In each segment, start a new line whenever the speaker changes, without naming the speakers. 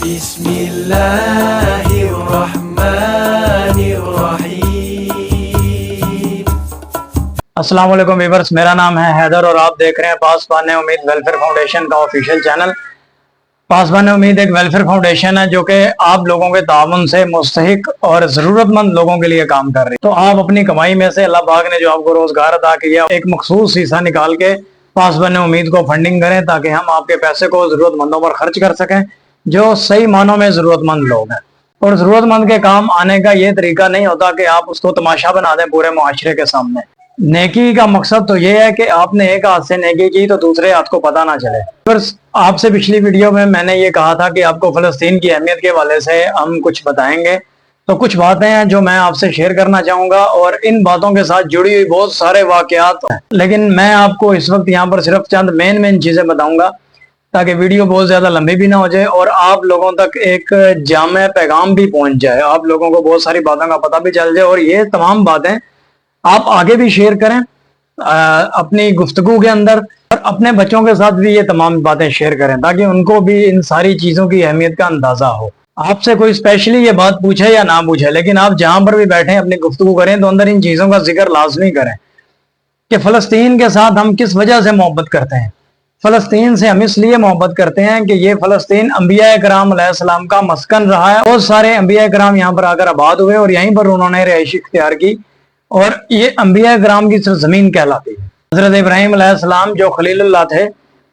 بسم اللہ الرحمن الرحیم۔
السلام علیکم ویورز، میرا نام ہے حیدر اور آپ دیکھ رہے ہیں پاسبان امید ویلفیئر فاؤنڈیشن کا آفیشیل چینل۔ پاسبان امید ایک ویلفیئر فاؤنڈیشن ہے جو کہ آپ لوگوں کے تعاون سے مستحق اور ضرورت مند لوگوں کے لیے کام کر رہی ہے۔ تو آپ اپنی کمائی میں سے اللہ پاک نے جو آپ کو روزگار عطا کیا ایک مخصوص حصہ نکال کے پاسبان امید کو فنڈنگ کریں تاکہ ہم آپ کے پیسے کو ضرورت مندوں پر خرچ کر سکیں جو صحیح معنوں میں ضرورت مند لوگ ہیں۔ اور ضرورت مند کے کام آنے کا یہ طریقہ نہیں ہوتا کہ آپ اس کو تماشا بنا دیں پورے معاشرے کے سامنے۔ نیکی کا مقصد تو یہ ہے کہ آپ نے ایک ہاتھ سے نیکی کی تو دوسرے ہاتھ کو پتہ نہ چلے۔ آپ سے پچھلی ویڈیو میں نے یہ کہا تھا کہ آپ کو فلسطین کی اہمیت کے حوالے سے ہم کچھ بتائیں گے، تو کچھ باتیں ہیں جو میں آپ سے شیئر کرنا چاہوں گا اور ان باتوں کے ساتھ جڑی ہوئی بہت سارے واقعات ہیں، لیکن میں آپ کو اس وقت یہاں پر صرف چند مین چیزیں بتاؤں گا تاکہ ویڈیو بہت زیادہ لمبی بھی نہ ہو جائے اور آپ لوگوں تک ایک جامع پیغام بھی پہنچ جائے، آپ لوگوں کو بہت ساری باتوں کا پتہ بھی چل جائے اور یہ تمام باتیں آپ آگے بھی شیئر کریں اپنی گفتگو کے اندر، اور اپنے بچوں کے ساتھ بھی یہ تمام باتیں شیئر کریں تاکہ ان کو بھی ان ساری چیزوں کی اہمیت کا اندازہ ہو۔ آپ سے کوئی اسپیشلی یہ بات پوچھے یا نہ پوچھے، لیکن آپ جہاں پر بھی بیٹھیں اپنی گفتگو کریں تو اندر ان چیزوں کا ذکر لازمی کریں کہ فلسطین کے ساتھ ہم کس وجہ سے محبت کرتے ہیں۔ فلسطین سے ہم اس لیے محبت کرتے ہیں کہ یہ فلسطین انبیاء کرام علیہ السلام کا مسکن رہا ہے۔ بہت سارے انبیاء کرام یہاں پر آ کر آباد ہوئے اور یہیں پر انہوں نے رہائش اختیار کی اور یہ انبیاء کرام کی سرزمین کہلاتی ہے۔ حضرت ابراہیم علیہ السلام جو خلیل اللہ تھے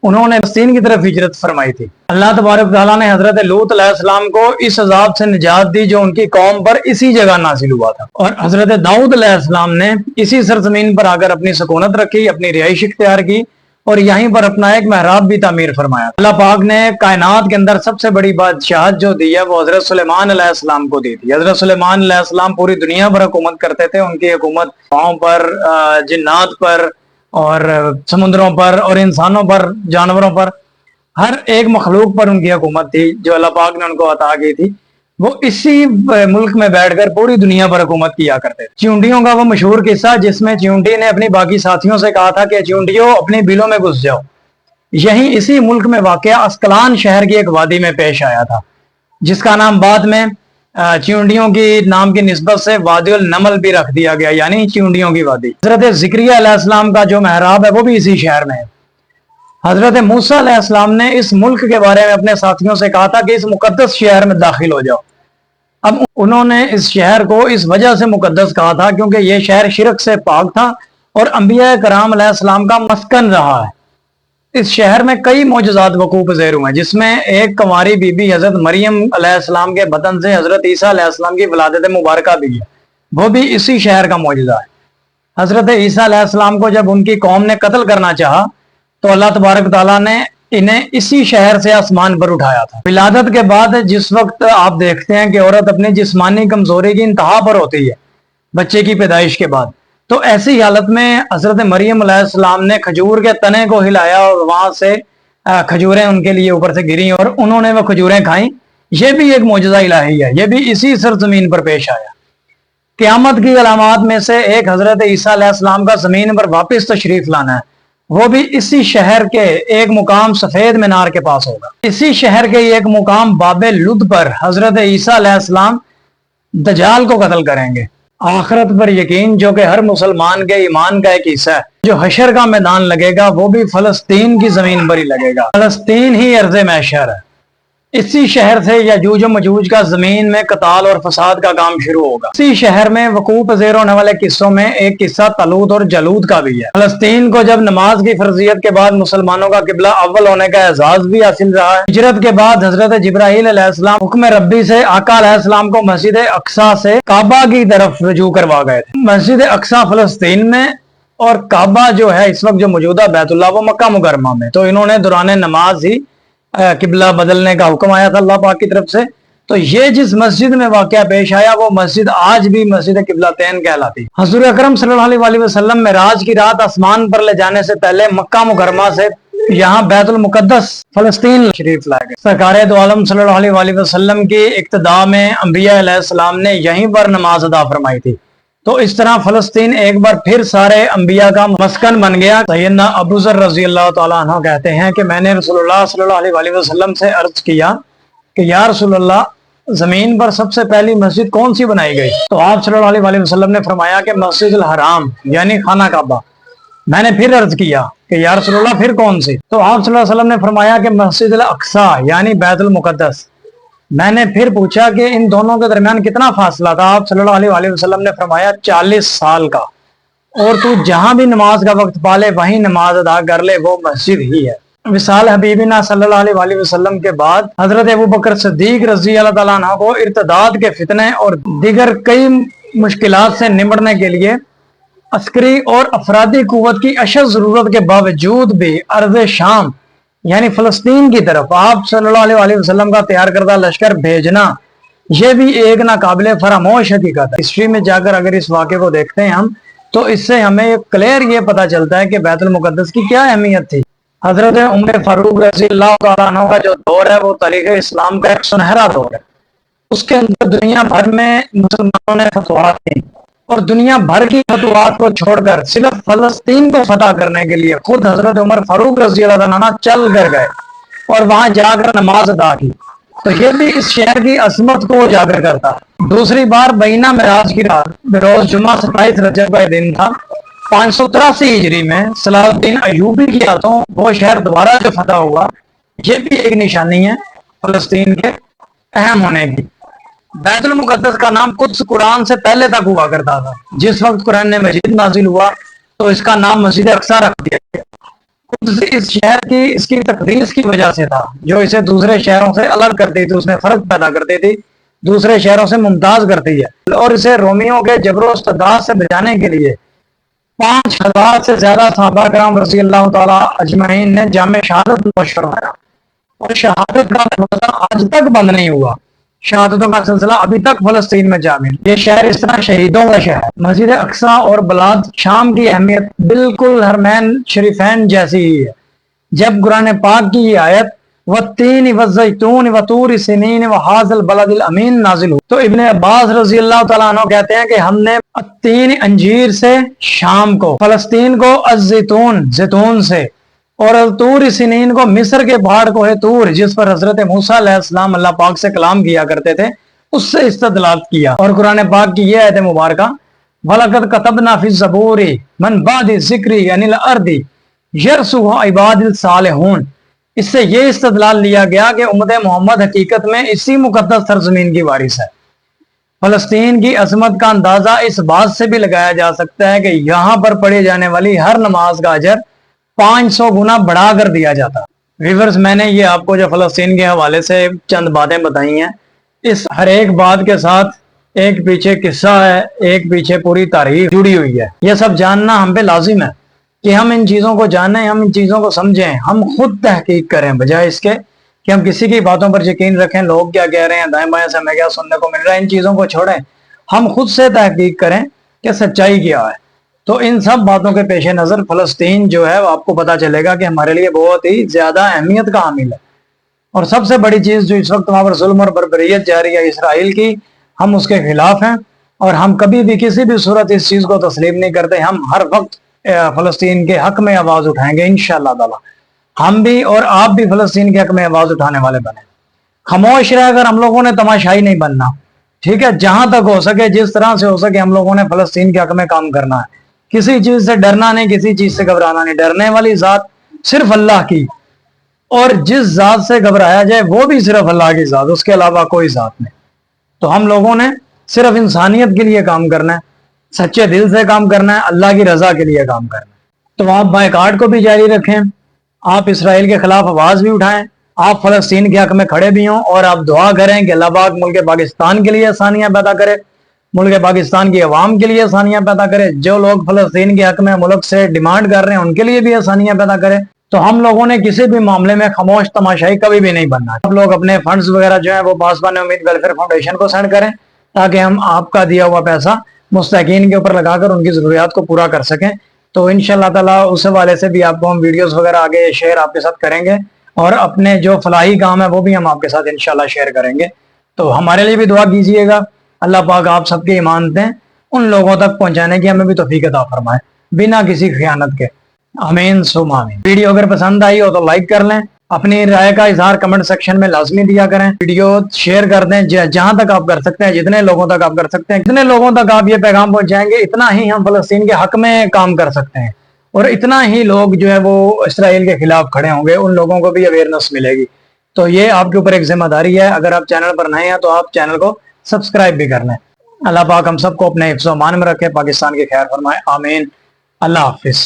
انہوں نے فلسطین کی طرف ہجرت فرمائی تھی۔ اللہ تبارک تعالیٰ نے حضرت لوط علیہ السلام کو اس عذاب سے نجات دی جو ان کی قوم پر اسی جگہ نازل ہوا تھا، اور حضرت داؤد علیہ السلام نے اسی سرزمین پر آ کر اپنی سکونت رکھی، اپنی رہائش اختیار کی اور یہیں پر اپنا ایک محراب بھی تعمیر فرمایا۔ اللہ پاک نے کائنات کے اندر سب سے بڑی بادشاہت جو دی ہے وہ حضرت سلیمان علیہ السلام کو دی تھی۔ حضرت سلیمان علیہ السلام پوری دنیا پر حکومت کرتے تھے، ان کی حکومت پاؤں پر، جنات پر اور سمندروں پر اور انسانوں پر، جانوروں پر، ہر ایک مخلوق پر ان کی حکومت تھی جو اللہ پاک نے ان کو عطا کی تھی۔ وہ اسی ملک میں بیٹھ کر پوری دنیا پر حکومت کیا کرتے تھے۔ چیونٹیوں کا وہ مشہور قصہ جس میں چیونٹی نے اپنی باقی ساتھیوں سے کہا تھا کہ چیونٹیوں اپنی بلوں میں گھس جاؤ، یہیں اسی ملک میں واقع اسقلان شہر کی ایک وادی میں پیش آیا تھا جس کا نام بعد میں چیونٹیوں کی نام کی نسبت سے وادی النمل بھی رکھ دیا گیا، یعنی چیونٹیوں کی وادی۔ حضرت زکریا علیہ السلام کا جو محراب ہے وہ بھی اسی شہر میں ہے۔ حضرت موسیٰ علیہ السلام نے اس ملک کے بارے میں اپنے ساتھیوں سے کہا تھا کہ اس مقدس شہر میں داخل ہو جاؤ۔ اب انہوں نے اس شہر کو اس وجہ سے مقدس کہا تھا کیونکہ یہ شہر شرک سے پاک تھا اور انبیاء کرام علیہ السلام کا مسکن رہا ہے۔ اس شہر میں کئی معجزات وقوع پذیر ہوئے ہیں جس میں ایک کنواری بی بی حضرت مریم علیہ السلام کے بطن سے حضرت عیسیٰ علیہ السلام کی ولادت مبارکہ بھی ہے، وہ بھی اسی شہر کا معجزہ ہے۔ حضرت عیسیٰ علیہ السلام کو جب ان کی قوم نے قتل کرنا چاہا تو اللہ تبارک تعالیٰ نے انہیں اسی شہر سے آسمان پر اٹھایا تھا۔ ولادت کے بعد جس وقت آپ دیکھتے ہیں کہ عورت اپنی جسمانی کمزوری کی انتہا پر ہوتی ہے بچے کی پیدائش کے بعد، تو ایسی حالت میں حضرت مریم علیہ السلام نے کھجور کے تنے کو ہلایا اور وہاں سے کھجوریں ان کے لیے اوپر سے گریں اور انہوں نے وہ کھجوریں کھائیں۔ یہ بھی ایک معجزہ الہی ہے، یہ بھی اسی سرزمین پر پیش آیا۔ قیامت کی علامات میں سے ایک حضرت عیسیٰ علیہ السلام کا زمین پر واپس تشریف لانا ہے، وہ بھی اسی شہر کے ایک مقام سفید مینار کے پاس ہوگا۔ اسی شہر کے ایک مقام باب لد پر حضرت عیسیٰ علیہ السلام دجال کو قتل کریں گے۔ آخرت پر یقین جو کہ ہر مسلمان کے ایمان کا ایک حصہ ہے، جو حشر کا میدان لگے گا وہ بھی فلسطین کی زمین پر ہی لگے گا۔ فلسطین ہی ارض محشر ہے۔ اسی شہر سے یاجوج و ماجوج کا زمین میں قتال اور فساد کا کام شروع ہوگا۔ اسی شہر میں وقوع پذیر ہونے والے قصوں میں ایک قصہ طالوت اور جالوت کا بھی ہے۔ فلسطین کو جب نماز کی فرضیت کے بعد مسلمانوں کا قبلہ اول ہونے کا اعزاز بھی حاصل رہا ہے۔ ہجرت کے بعد حضرت جبرائیل علیہ السلام حکم ربی سے آقا علیہ السلام کو مسجد اقصی سے کعبہ کی طرف رجوع کروا گئے تھے۔ مسجد اقصی فلسطین میں اور کعبہ جو ہے اس وقت جو موجودہ بیت اللہ وہ مکہ مکرمہ میں، تو انہوں نے دوران نماز ہی قبلہ بدلنے کا حکم آیا تھا اللہ پاک کی طرف سے۔ تو یہ جس مسجد میں واقعہ پیش آیا وہ مسجد آج بھی مسجد قبلتین کہلاتی۔ حضور اکرم صلی اللہ علیہ وسلم معراج کی رات آسمان پر لے جانے سے پہلے مکہ مکرمہ سے یہاں بیت المقدس فلسطین شریف لائے گئے۔ سرکار دو عالم صلی اللہ علیہ وسلم کی ابتدا میں انبیاء علیہ السلام نے یہیں پر نماز ادا فرمائی تھی، تو اس طرح فلسطین ایک بار پھر سارے انبیاء کا مسکن بن گیا۔ سیدنا ابو ذر رضی اللہ تعالیٰ عنہ کہتے ہیں کہ میں نے رسول اللہ صلی اللہ علیہ وسلم سے عرض کیا کہ یا رسول اللہ زمین پر سب سے پہلی مسجد کون سی بنائی گئی؟ تو آپ صلی اللہ علیہ وسلم نے فرمایا کہ مسجد الحرام یعنی خانہ کعبہ۔ میں نے پھر عرض کیا کہ یا رسول اللہ پھر کون سی؟ تو آپ صلی اللہ علیہ وسلم نے فرمایا کہ مسجد الاقصی یعنی بیت المقدس۔ میں نے پھر پوچھا کہ ان دونوں کے درمیان کتنا فاصلہ تھا؟ آپ صلی اللہ علیہ وسلم نے فرمایا 40 سال کا، اور تو جہاں بھی نماز کا وقت پالے وہیں نماز ادا کر لے، وہ مسجد ہی ہے۔ وصال حبیبنا صلی اللہ علیہ وسلم کے بعد حضرت ابوبکر صدیق رضی اللہ تعالیٰ عنہ کو ارتداد کے فتنے اور دیگر کئی مشکلات سے نمٹنے کے لیے عسکری اور افرادی قوت کی اشد ضرورت کے باوجود بھی ارض شام یعنی فلسطین کی طرف آپ صلی اللہ علیہ وسلم کا تیار کردہ لشکر بھیجنا، یہ بھی ایک ناقابل فراموش حقیقت ہے۔ ہسٹری میں جا کر اگر اس واقعے کو دیکھتے ہیں ہم، تو اس سے ہمیں کلیئر یہ پتا چلتا ہے کہ بیت المقدس کی کیا اہمیت تھی۔ حضرت عمر فاروق رضی اللہ تعالیٰ عنہ کا جو دور ہے وہ تاریخ اسلام کا ایک سنہرا دور ہے۔ اس کے اندر دنیا بھر میں مسلمانوں نے فتوحات کی، اور دنیا بھر کی فتوحات کو چھوڑ کر صرف فلسطین کو فتح کرنے کے لیے خود حضرت عمر فاروق رضی اللہ عنہ چل کر گئے اور وہاں جا کر نماز ادا کی۔ تو یہ بھی اس شہر کی عظمت کو اجاگر کرتا۔ دوسری بار بینہ معراج کی رات بروز جمعہ 27 رجب کا دن تھا 583 ہجری میں صلاح الدین ایوبی کی ہاتھوں وہ شہر دوبارہ جو فتح ہوا، یہ بھی ایک نشانی ہے فلسطین کے اہم ہونے کی۔ بیت المقدس کا نام قدس قرآن سے پہلے تک ہوا کرتا تھا۔ جس وقت قرآن مجید نازل ہوا تو اس کا نام مسجد اقصی رکھ دیا گیا۔ قدس اس شہر کی اس کی تقدیس کی وجہ سے تھا، جو اسے دوسرے شہروں سے الگ کرتی تھی، اس میں فرق پیدا کرتی تھی، دوسرے شہروں سے ممتاز کرتی ہے، اور اسے رومیوں کے جبر و استبداد سے بچانے کے لیے 5000 سے زیادہ صحابہ کرام رضی اللہ تعالیٰ اجمعین نے جامع شہادت نوش فرمایا، اور شہادت کا دروازہ آج تک بند نہیں ہوا۔ شہادتوں کا سلسلہ ابھی تک فلسطین میں جامع۔ یہ شہر اس طرح شہیدوں کا شہر ہے۔ مسجد اقصی اور بلاد شام کی اہمیت بالکل حرمین شریفین جیسی ہی ہے۔ جب قرآن پاک کی یہ آیت وَالتِّينِ وَالزَّيْتُونِ وَطُورِ سِنِينَ وَهَٰذَا الْبَلَدِ الْأَمِينِ نازل ہوئی تو ابن عباس رضی اللہ تعالیٰ عنہ کہتے ہیں کہ ہم نے التین انجیر سے شام کو، فلسطین کو الزیتون زیتون سے، اور الطور سنین کو مصر کے پہاڑ کو ہے طور جس پر حضرت موسیٰ علیہ السلام اللہ پاک سے کلام کیا کرتے تھے، اس سے استدلال کیا۔ اور قرآن پاک کی یہ آیت مبارکہ وَلَقَدْ كَتَبْنَا فِي الزَّبُورِ مَنْ بَعْدِ الذِّكْرِ عَنِ الْأَرْضِ يَرْثُهَا عِبَادِ الصَّالِحُونَ۔ اس سے یہ استدلال لیا گیا کہ امت محمد حقیقت میں اسی مقدس سرزمین کی وارث ہے۔ فلسطین کی عظمت کا اندازہ اس بات سے بھی لگایا جا سکتا ہے کہ یہاں پر پڑھی جانے والی ہر نماز کا اجر 500 گنا بڑھا کر دیا جاتا۔ ویورز، میں نے یہ آپ کو جو فلسطین کے حوالے سے چند باتیں بتائی ہیں، اس ہر ایک بات کے ساتھ ایک پیچھے قصہ ہے، ایک پیچھے پوری تاریخ جڑی ہوئی ہے۔ یہ سب جاننا ہم پہ لازم ہے کہ ہم ان چیزوں کو جانیں، ہم ان چیزوں کو سمجھیں، ہم خود تحقیق کریں، بجائے اس کے کہ ہم کسی کی باتوں پر یقین رکھیں، لوگ کیا کہہ رہے ہیں، دائیں بائیں سے ہمیں کیا سننے کو مل رہا ہے، ان چیزوں کو چھوڑیں، ہم خود سے تحقیق کریں کہ سچائی کیا ہے۔ تو ان سب باتوں کے پیش نظر فلسطین جو ہے وہ آپ کو پتا چلے گا کہ ہمارے لیے بہت ہی زیادہ اہمیت کا حامل ہے، اور سب سے بڑی چیز جو اس وقت وہاں پر ظلم اور بربریت جاری ہے اسرائیل کی، ہم اس کے خلاف ہیں، اور ہم کبھی بھی کسی بھی صورت اس چیز کو تسلیم نہیں کرتے۔ ہم ہر وقت فلسطین کے حق میں آواز اٹھائیں گے انشاءاللہ تعالی۔ ہم بھی اور آپ بھی فلسطین کے حق میں آواز اٹھانے والے بنیں۔ خاموش رہ کر ہم لوگوں نے تماشائی نہیں بننا، ٹھیک ہے؟ جہاں تک ہو سکے، جس طرح سے ہو سکے، ہم لوگوں نے فلسطین کے حق میں کام کرنا ہے۔ کسی چیز سے ڈرنا نہیں، کسی چیز سے گھبرانا نہیں۔ ڈرنے والی ذات صرف اللہ کی، اور جس ذات سے گھبرایا جائے وہ بھی صرف اللہ کی ذات، اس کے علاوہ کوئی ذات نہیں۔ تو ہم لوگوں نے صرف انسانیت کے لیے کام کرنا ہے، سچے دل سے کام کرنا ہے، اللہ کی رضا کے لیے کام کرنا ہے۔ تو آپ بائیکاٹ کو بھی جاری رکھیں، آپ اسرائیل کے خلاف آواز بھی اٹھائیں، آپ فلسطین کے حق میں کھڑے بھی ہوں، اور آپ دعا کریں کہ اللہ پاک ملک پاکستان کے لیے آسانیاں پیدا کرے، ملک پاکستان کی عوام کے لیے آسانیاں پیدا کرے، جو لوگ فلسطین کے حق میں ملک سے ڈیمانڈ کر رہے ہیں ان کے لیے بھی آسانیاں پیدا کرے۔ تو ہم لوگوں نے کسی بھی معاملے میں خاموش تماشائی کبھی بھی نہیں بننا۔ آپ لوگ اپنے فنڈز وغیرہ جو ہیں وہ پاسبان امید ویلفیئر فاؤنڈیشن کو سینڈ کریں، تاکہ ہم آپ کا دیا ہوا پیسہ مستحقین کے اوپر لگا کر ان کی ضروریات کو پورا کر سکیں۔ تو انشاءاللہ تعالیٰ اس حوالے سے بھی آپ کو ہم ویڈیوز وغیرہ آگے شیئر آپ کے ساتھ کریں گے، اور اپنے جو فلاحی کام ہے وہ بھی ہم آپ کے ساتھ انشاءاللہ شیئر کریں گے۔ تو ہمارے لیے بھی دعا کیجیے گا، اللہ پاک آپ سب کی ایمانتیں ان لوگوں تک پہنچانے کی ہمیں بھی توفیق عطا فرمائے بنا کسی خیانت کے، آمین ثم آمین۔ ویڈیو اگر پسند آئی ہو تو لائک کر لیں، اپنی رائے کا اظہار کمنٹ سیکشن میں لازمی دیا کریں، ویڈیو شیئر کر دیں جہاں تک آپ کر سکتے ہیں، جتنے لوگوں تک آپ کر سکتے ہیں، جتنے لوگوں تک آپ یہ پیغام پہنچائیں گے اتنا ہی ہم فلسطین کے حق میں کام کر سکتے ہیں، اور اتنا ہی لوگ جو ہے وہ اسرائیل کے خلاف کھڑے ہوں گے، ان لوگوں کو بھی اویئرنس ملے گی۔ تو یہ آپ کے اوپر ایک ذمہ داری ہے، اگر آپ چینل پر نئے ہیں تو آپ چینل کو سبسکرائب بھی کر لیں۔ اللہ پاک ہم سب کو اپنے حفظ و امان میں رکھے، پاکستان کی خیر فرمائے، آمین۔ اللہ حافظ۔